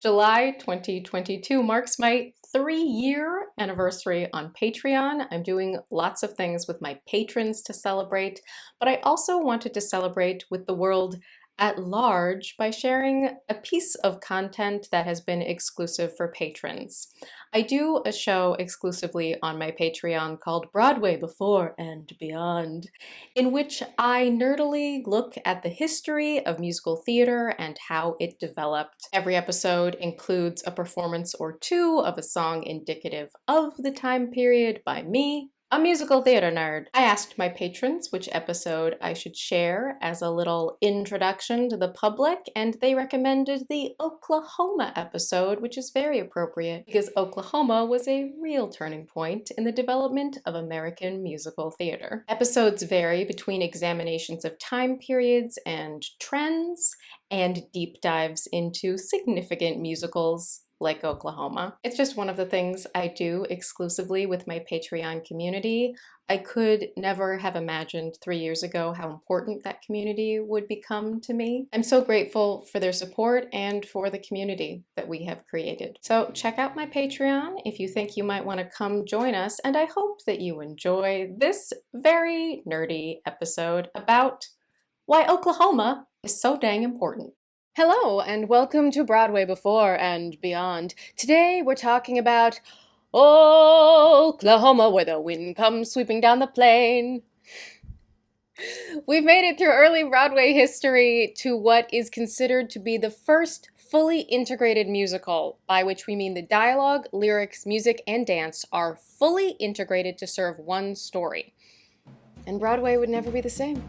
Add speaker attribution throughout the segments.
Speaker 1: July 2022 marks my 3-year anniversary on Patreon. I'm doing lots of things with my patrons to celebrate, but I also wanted to celebrate with the world at large by sharing a piece of content that has been exclusive for patrons. I do a show exclusively on my Patreon called Broadway Before and Beyond, in which I nerdily look at the history of musical theater and how it developed. Every episode includes a performance or two of a song indicative of the time period by me, a musical theater nerd. I asked my patrons which episode I should share as a little introduction to the public, and they recommended the Oklahoma episode, which is very appropriate because Oklahoma was a real turning point in the development of American musical theater. Episodes vary between examinations of time periods and trends, and deep dives into significant musicals like Oklahoma. It's just one of the things I do exclusively with my Patreon community. I could never have imagined 3 years ago how important that community would become to me. I'm so grateful for their support and for the community that we have created. So check out my Patreon if you think you might want to come join us, and I hope that you enjoy this very nerdy episode about why Oklahoma is so dang important. Hello, and welcome to Broadway Before and Beyond. Today we're talking about Oklahoma, where the wind comes sweeping down the plain. We've made it through early Broadway history to what is considered to be the first fully integrated musical, by which we mean the dialogue, lyrics, music, and dance are fully integrated to serve one story. And Broadway would never be the same.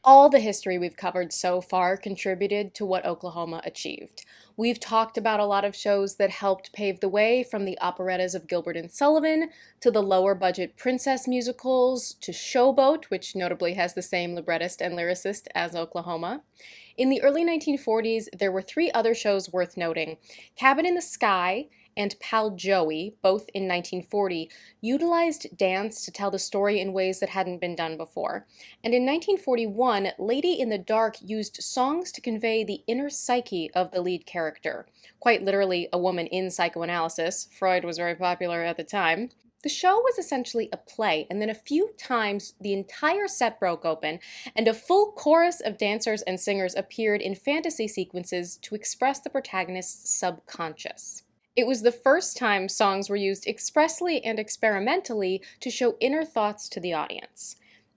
Speaker 1: All the history we've covered so far contributed to what Oklahoma achieved. We've talked about a lot of shows that helped pave the way, from the operettas of Gilbert and Sullivan, to the lower budget princess musicals, to Showboat, which notably has the same librettist and lyricist as Oklahoma. In the early 1940s, there were 3 other shows worth noting. Cabin in the Sky and Pal Joey, both in 1940, utilized dance to tell the story in ways that hadn't been done before. And in 1941, Lady in the Dark used songs to convey the inner psyche of the lead character. Quite literally, a woman in psychoanalysis. Freud was very popular at the time. The show was essentially a play, and then a few times the entire set broke open, and a full chorus of dancers and singers appeared in fantasy sequences to express the protagonist's subconscious. It was the first time songs were used expressly and experimentally to show inner thoughts to the audience.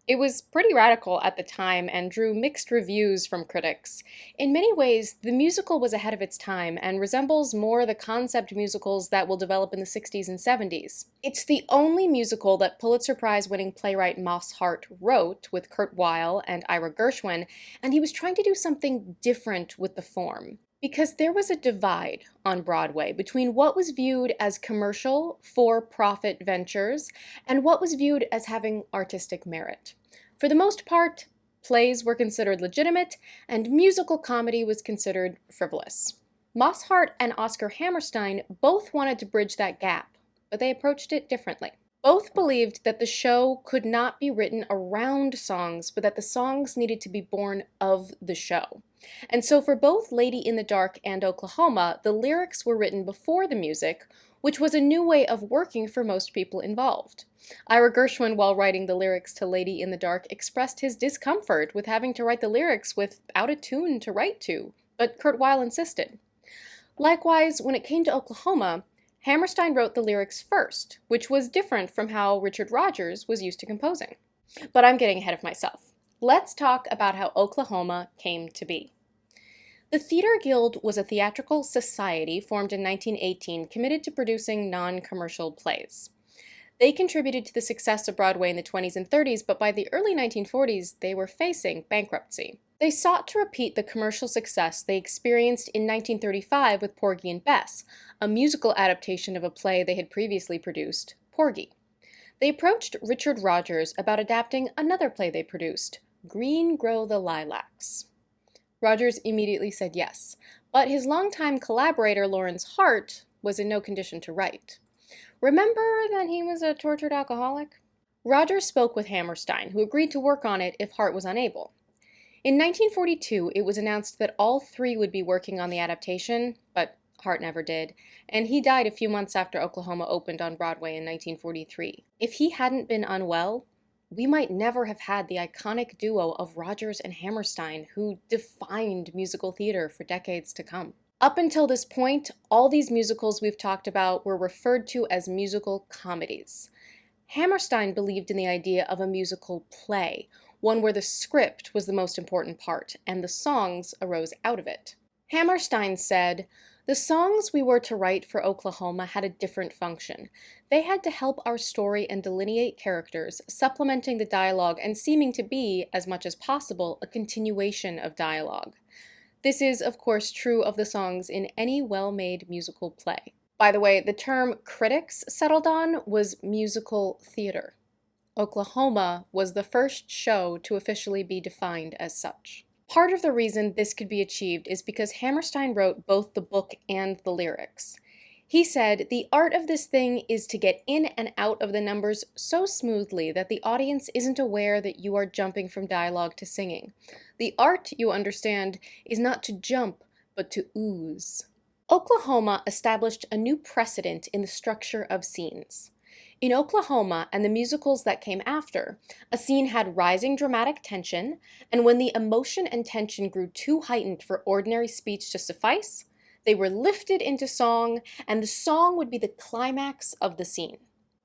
Speaker 1: It was pretty radical at the time and drew mixed reviews from critics. In many ways, the musical was ahead of its time and resembles more the concept musicals that will develop in the 60s and 70s. It's the only musical that Pulitzer Prize-winning playwright Moss Hart wrote with Kurt Weill and Ira Gershwin, and he was trying to do something different with the form. Because there was a divide on Broadway between what was viewed as commercial, for-profit ventures and what was viewed as having artistic merit. For the most part, plays were considered legitimate and musical comedy was considered frivolous. Moss Hart and Oscar Hammerstein both wanted to bridge that gap, but they approached it differently. Both believed that the show could not be written around songs, but that the songs needed to be born of the show. And so for both Lady in the Dark and Oklahoma, the lyrics were written before the music, which was a new way of working for most people involved. Ira Gershwin, while writing the lyrics to Lady in the Dark, expressed his discomfort with having to write the lyrics without a tune to write to, but Kurt Weill insisted. Likewise, when it came to Oklahoma, Hammerstein wrote the lyrics first, which was different from how Richard Rodgers was used to composing. But I'm getting ahead of myself. Let's talk about how Oklahoma came to be. The Theater Guild was a theatrical society formed in 1918 committed to producing non-commercial plays. They contributed to the success of Broadway in the 20s and 30s, but by the early 1940s, they were facing bankruptcy. They sought to repeat the commercial success they experienced in 1935 with Porgy and Bess, a musical adaptation of a play they had previously produced, Porgy. They approached Richard Rodgers about adapting another play they produced, Green Grow the Lilacs. Rodgers immediately said yes, but his longtime collaborator Lawrence Hart was in no condition to write. Remember that he was a tortured alcoholic? Rogers spoke with Hammerstein, who agreed to work on it if Hart was unable. In 1942, it was announced that all three would be working on the adaptation, but Hart never did, and he died a few months after Oklahoma opened on Broadway in 1943. If he hadn't been unwell, we might never have had the iconic duo of Rogers and Hammerstein, who defined musical theater for decades to come. Up until this point, all these musicals we've talked about were referred to as musical comedies. Hammerstein believed in the idea of a musical play, one where the script was the most important part, and the songs arose out of it. Hammerstein said, "The songs we were to write for Oklahoma had a different function. They had to help our story and delineate characters, supplementing the dialogue and seeming to be, as much as possible, a continuation of dialogue." This is, of course, true of the songs in any well-made musical play. By the way, the term critics settled on was musical theater. Oklahoma was the first show to officially be defined as such. Part of the reason this could be achieved is because Hammerstein wrote both the book and the lyrics. He said, "The art of this thing is to get in and out of the numbers so smoothly that the audience isn't aware that you are jumping from dialogue to singing. The art, you understand, is not to jump, but to ooze." Oklahoma established a new precedent in the structure of scenes. In Oklahoma and the musicals that came after, a scene had rising dramatic tension, and when the emotion and tension grew too heightened for ordinary speech to suffice, they were lifted into song, and the song would be the climax of the scene.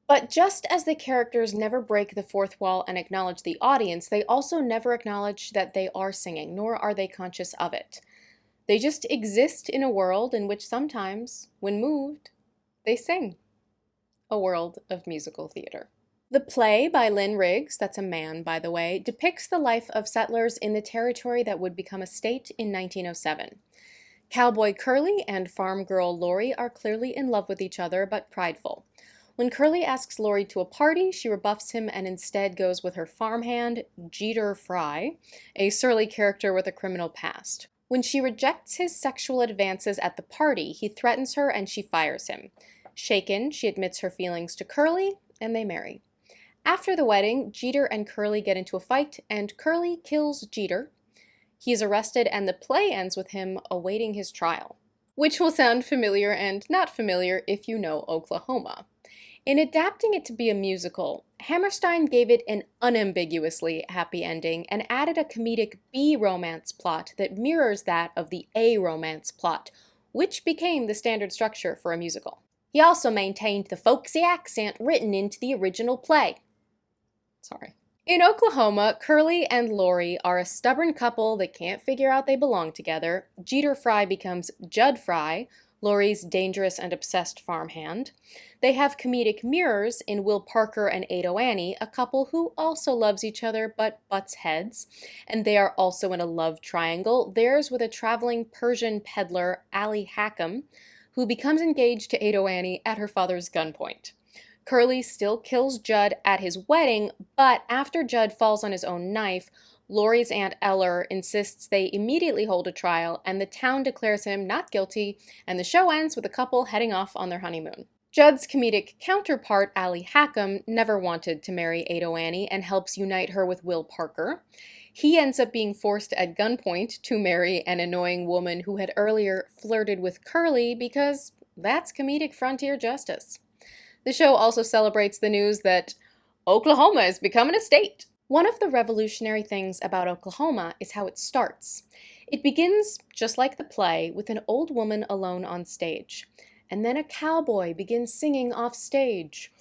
Speaker 1: But just as the characters never break the fourth wall and acknowledge the audience, they also never acknowledge that they are singing, nor are they conscious of it. They just exist in a world in which sometimes, when moved, they sing. A world of musical theater. The play by Lynn Riggs, that's a man by the way, depicts the life of settlers in the territory that would become a state in 1907. Cowboy Curly and farm girl Lori are clearly in love with each other, but prideful. When Curly asks Lori to a party, she rebuffs him and instead goes with her farmhand, Jeter Fry, a surly character with a criminal past. When she rejects his sexual advances at the party, he threatens her and she fires him. Shaken, she admits her feelings to Curly, and they marry. After the wedding, Jeter and Curly get into a fight, and Curly kills Jeter. He is arrested, and the play ends with him awaiting his trial, which will sound familiar and not familiar if you know Oklahoma. In adapting it to be a musical, Hammerstein gave it an unambiguously happy ending and added a comedic B-romance plot that mirrors that of the A-romance plot, which became the standard structure for a musical. He also maintained the folksy accent written into the original play. In Oklahoma, Curly and Lori are a stubborn couple that can't figure out they belong together. Jeter Fry becomes Judd Fry, Lori's dangerous and obsessed farmhand. They have comedic mirrors in Will Parker and Ado Annie, a couple who also loves each other but butts heads. And they are also in a love triangle, theirs with a traveling Persian peddler, Allie Hackham, who becomes engaged to Ado Annie at her father's gunpoint. Curly still kills Judd at his wedding, but after Judd falls on his own knife, Lori's Aunt Eller insists they immediately hold a trial, and the town declares him not guilty, and the show ends with the couple heading off on their honeymoon. Judd's comedic counterpart, Allie Hackham, never wanted to marry Ado Annie and helps unite her with Will Parker. He ends up being forced at gunpoint to marry an annoying woman who had earlier flirted with Curly because that's comedic frontier justice. The show also celebrates the news that Oklahoma is becoming a state. One of the revolutionary things about Oklahoma is how it starts. It begins, just like the play, with an old woman alone on stage. And then a cowboy begins singing off stage.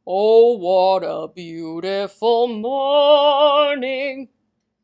Speaker 1: "Oh, what a beautiful morning."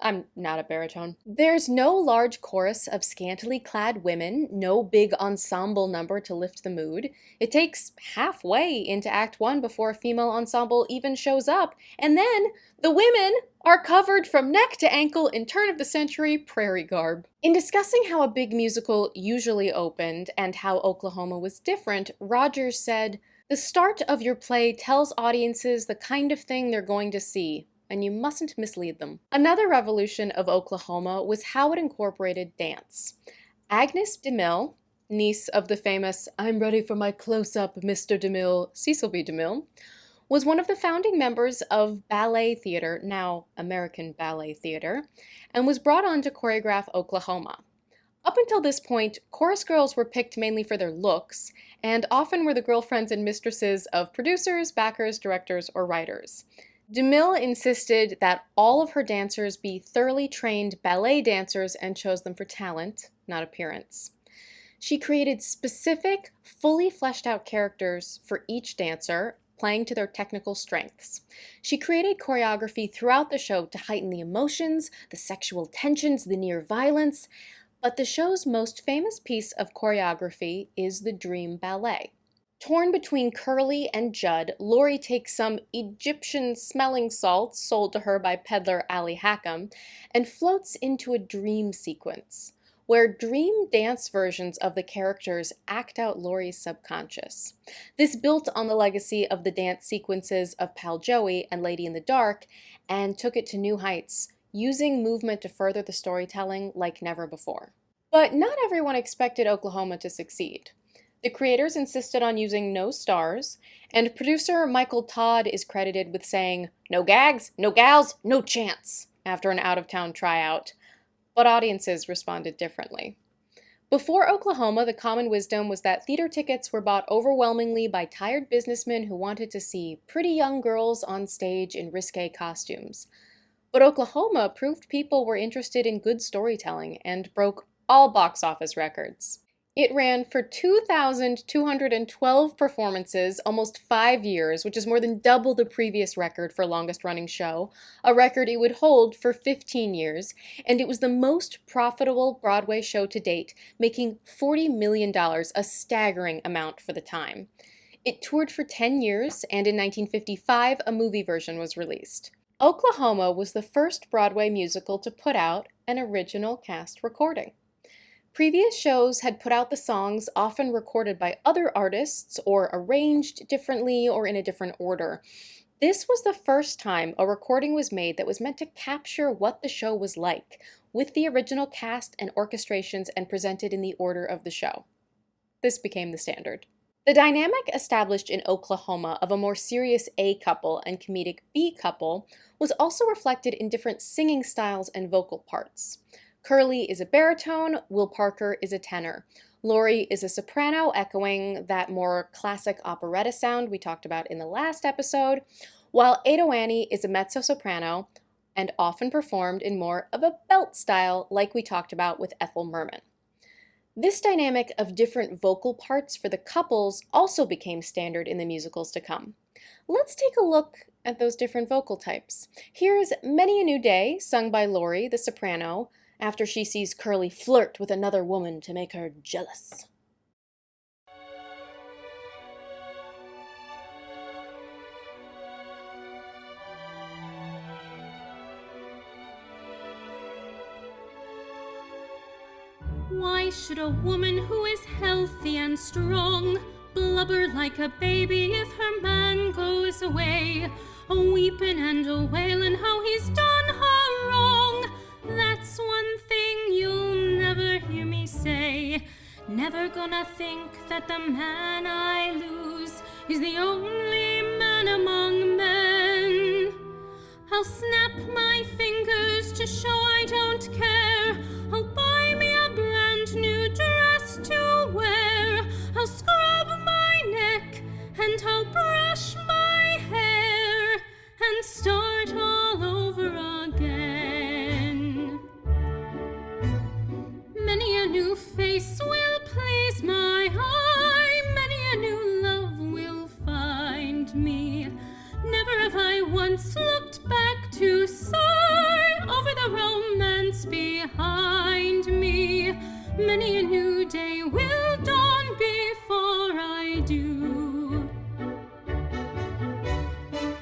Speaker 1: I'm not a baritone. There's no large chorus of scantily clad women, no big ensemble number to lift the mood. It takes halfway into Act 1 before a female ensemble even shows up, and then the women are covered from neck to ankle in turn-of-the-century prairie garb. In discussing how a big musical usually opened and how Oklahoma was different, Rogers said, "The start of your play tells audiences the kind of thing they're going to see, and you mustn't mislead them." Another revolution of Oklahoma was how it incorporated dance. Agnes DeMille, niece of the famous "I'm ready for my close-up, Mr. DeMille," Cecil B. DeMille, was one of the founding members of ballet theater, now American Ballet Theater, and was brought on to choreograph Oklahoma. Up until this point, chorus girls were picked mainly for their looks, and often were the girlfriends and mistresses of producers, backers, directors, or writers. DeMille insisted that all of her dancers be thoroughly trained ballet dancers and chose them for talent, not appearance. She created specific, fully fleshed out characters for each dancer, playing to their technical strengths. She created choreography throughout the show to heighten the emotions, the sexual tensions, the near violence, but the show's most famous piece of choreography is the Dream Ballet. Torn between Curly and Judd, Laurie takes some Egyptian-smelling salts sold to her by peddler Allie Hackham and floats into a dream sequence, where dream dance versions of the characters act out Laurie's subconscious. This built on the legacy of the dance sequences of Pal Joey and Lady in the Dark and took it to new heights, using movement to further the storytelling like never before. But not everyone expected Oklahoma to succeed. The creators insisted on using no stars, and producer Michael Todd is credited with saying, "No gags, no gals, no chance," after an out-of-town tryout. But audiences responded differently. Before Oklahoma, the common wisdom was that theater tickets were bought overwhelmingly by tired businessmen who wanted to see pretty young girls on stage in risque costumes. But Oklahoma proved people were interested in good storytelling and broke all box office records. It ran for 2,212 performances, almost 5 years, which is more than double the previous record for longest-running show, a record it would hold for 15 years, and it was the most profitable Broadway show to date, making $40 million, a staggering amount for the time. It toured for 10 years, and in 1955, a movie version was released. Oklahoma was the first Broadway musical to put out an original cast recording. Previous shows had put out the songs often recorded by other artists or arranged differently or in a different order. This was the first time a recording was made that was meant to capture what the show was like, with the original cast and orchestrations and presented in the order of the show. This became the standard. The dynamic established in Oklahoma of a more serious A couple and comedic B couple was also reflected in different singing styles and vocal parts. Curly is a baritone, Will Parker is a tenor. Laurie is a soprano, echoing that more classic operetta sound we talked about in the last episode, while Ado Annie is a mezzo-soprano and often performed in more of a belt style like we talked about with Ethel Merman. This dynamic of different vocal parts for the couples also became standard in the musicals to come. Let's take a look at those different vocal types. Here's Many a New Day, sung by Laurie, the soprano, after she sees Curly flirt with another woman to make her jealous.
Speaker 2: Why should a woman who is healthy and strong blubber like a baby if her man goes away, a-weepin' and a-wailin' how he's done her wrong? That's one thing you'll never hear me say. Never gonna think that the man I lose is the only man among men. I'll snap my fingers to show I don't care. I'll buy me a brand new dress to wear. I'll scrub my neck and I'll brush my hair and start all over again. Many a new face will please my eye. Many a new love will find me. Never have I once looked back to sigh over the romance behind me. Many a new day will dawn before I do.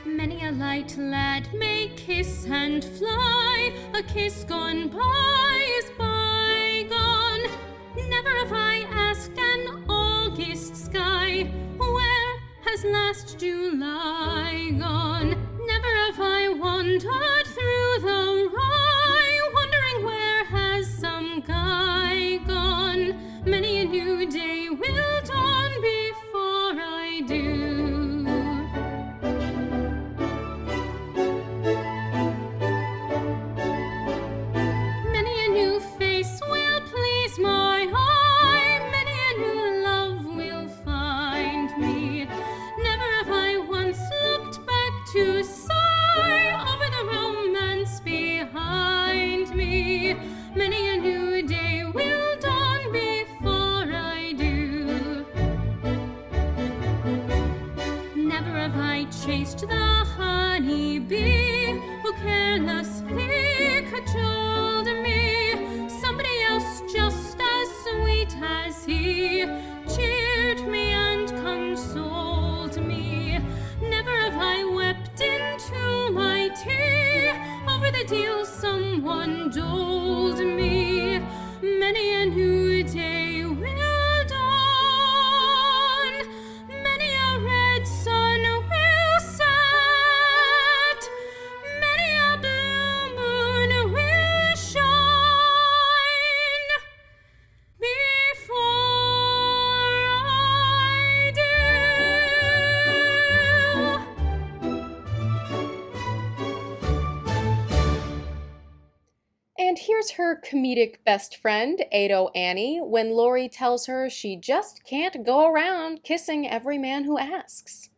Speaker 2: Many a light lad may kiss and fly. A kiss gone by is bygone. Never have I asked an August sky, where has last July gone? Never have I wandered through the rye, wondering where has some guy gone. Many a new day will dawn before I do. over the deal someone told me. Many a new day will dawn, many a red sun will set, many a blue moon will shine before I do.
Speaker 1: And here's her comedic best friend, Ado Annie, when Laurie tells her she just can't go around kissing every man who asks.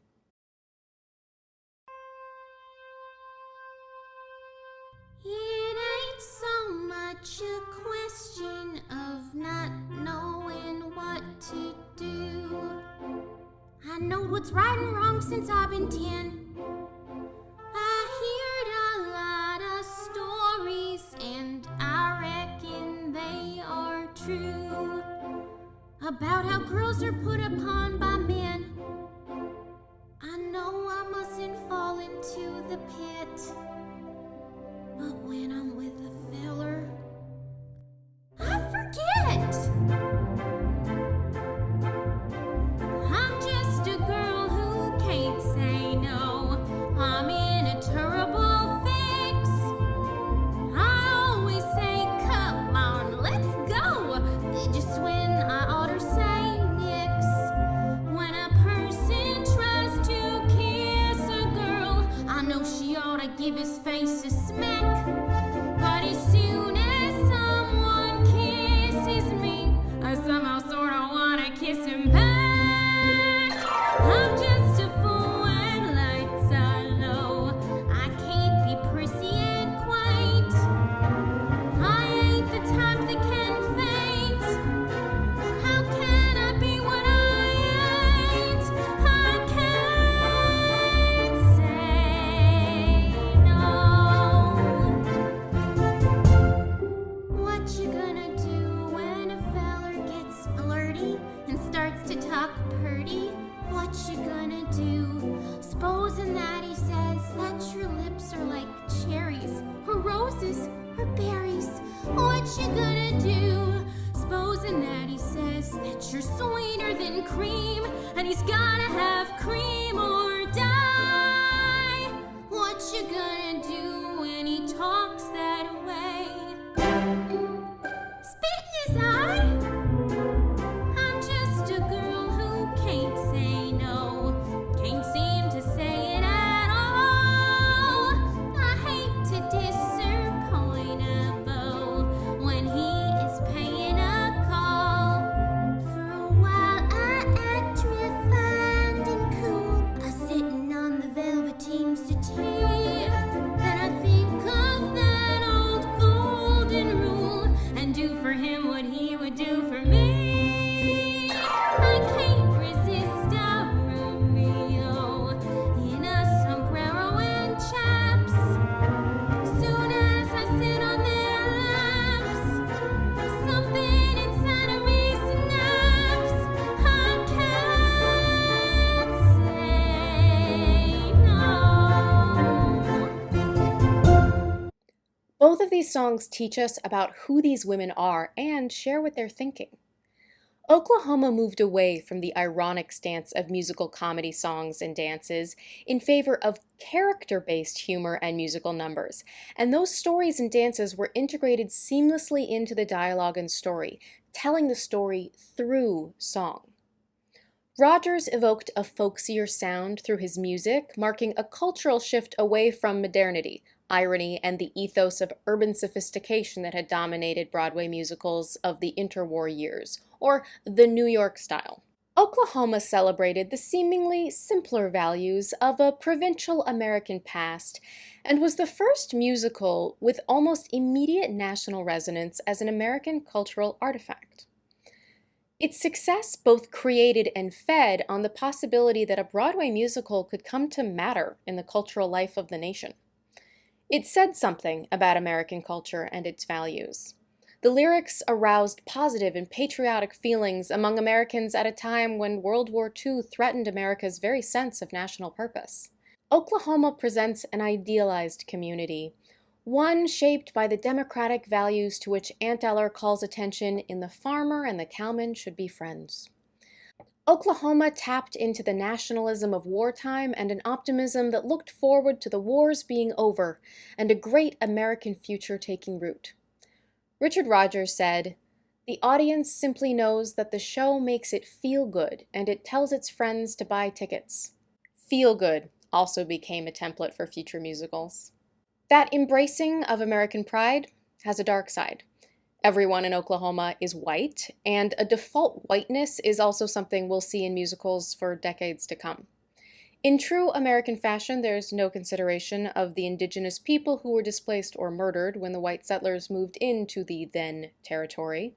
Speaker 3: It ain't so much a question of not knowing what to do. I know what's right and wrong since I've been 10. I heard a lot of stories and I reckon they are true about how girls are put upon by men. I know I mustn't fall into the pit, but when I'm with a feller, I forget. I'm just a girl who can't say no. I'm in a terrible fix. I always say, come on, let's go, just when I ought to say nix. When a person tries to kiss a girl, I know she ought to give his face a smack. But as soon as someone kisses me, I somehow sorta wanna kiss him back. I'm just a fool when lights are low. I can't be prissy and quaint. I ain't the type that can faint. How can I be what I ain't? I can't say no. What you gonna do when a feller gets flirty and starts to talk purty? What you gonna do? Supposing that he says that your lips are like cherries, or roses, or berries. What you gonna do? Supposing that he says that you're sweeter than cream, and he's gotta have cream or die. What you gonna do when he talks that way? Spit in his eye? I'm just a girl who can't say no, can't seem to say it at all. I hate to disappoint a beau when he is paying a call. For a while I act refined and cool, sitting on the velveteen settee. Then I think of that old golden rule and do for him what he would do for me. I can't resist a Romeo in a sombrero and chaps. Soon as I sit on their laps, something inside of me snaps. I can't say no.
Speaker 1: Both of these songs teach us about who these women are and share what they're thinking. Oklahoma moved away from the ironic stance of musical comedy songs and dances in favor of character-based humor and musical numbers, and those stories and dances were integrated seamlessly into the dialogue and story, telling the story through song. Rogers evoked a folksier sound through his music, marking a cultural shift away from modernity, irony, and the ethos of urban sophistication that had dominated Broadway musicals of the interwar years, or the New York style. Oklahoma celebrated the seemingly simpler values of a provincial American past and was the first musical with almost immediate national resonance as an American cultural artifact. Its success both created and fed on the possibility that a Broadway musical could come to matter in the cultural life of the nation. It said something about American culture and its values. The lyrics aroused positive and patriotic feelings among Americans at a time when World War II threatened America's very sense of national purpose. Oklahoma presents an idealized community, one shaped by the democratic values to which Aunt Eller calls attention in The Farmer and the Cowman Should Be Friends. Oklahoma tapped into the nationalism of wartime and an optimism that looked forward to the wars being over and a great American future taking root. Richard Rodgers said, "The audience simply knows that the show makes it feel good and it tells its friends to buy tickets." Feel good also became a template for future musicals. That embracing of American pride has a dark side. Everyone in Oklahoma is white, and a default whiteness is also something we'll see in musicals for decades to come. In true American fashion, there's no consideration of the indigenous people who were displaced or murdered when the white settlers moved into the then territory.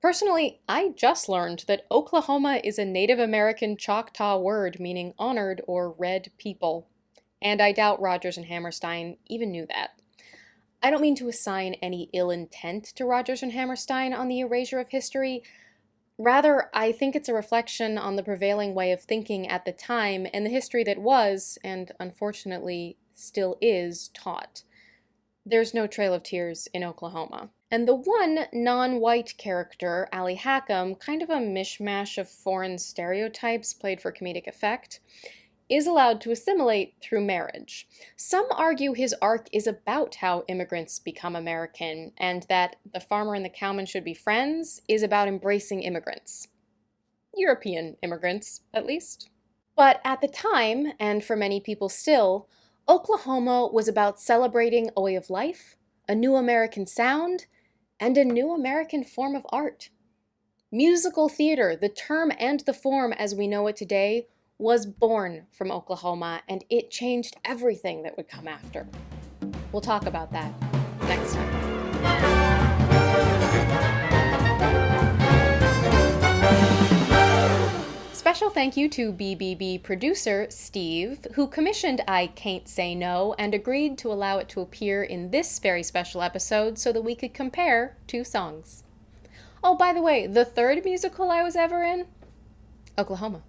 Speaker 1: Personally, I just learned that Oklahoma is a Native American Choctaw word meaning honored or red people, and I doubt Rodgers and Hammerstein even knew that. I don't mean to assign any ill intent to Rodgers and Hammerstein on the erasure of history. Rather, I think it's a reflection on the prevailing way of thinking at the time and the history that was, and unfortunately still is, taught. There's no Trail of Tears in Oklahoma. And the one non-white character, Allie Hackham, kind of a mishmash of foreign stereotypes played for comedic effect, is allowed to assimilate through marriage. Some argue his arc is about how immigrants become American, and that The Farmer and the Cowman Should Be Friends is about embracing immigrants. European immigrants, at least. But at the time, and for many people still, Oklahoma was about celebrating a way of life, a new American sound, and a new American form of art. Musical theater, the term and the form as we know it today, was born from Oklahoma, and it changed everything that would come after. We'll talk about that next time. Special thank you to BBB producer Steve, who commissioned I Cain't Say No and agreed to allow it to appear in this very special episode so that we could compare two songs. Oh, by the way, the third musical I was ever in? Oklahoma.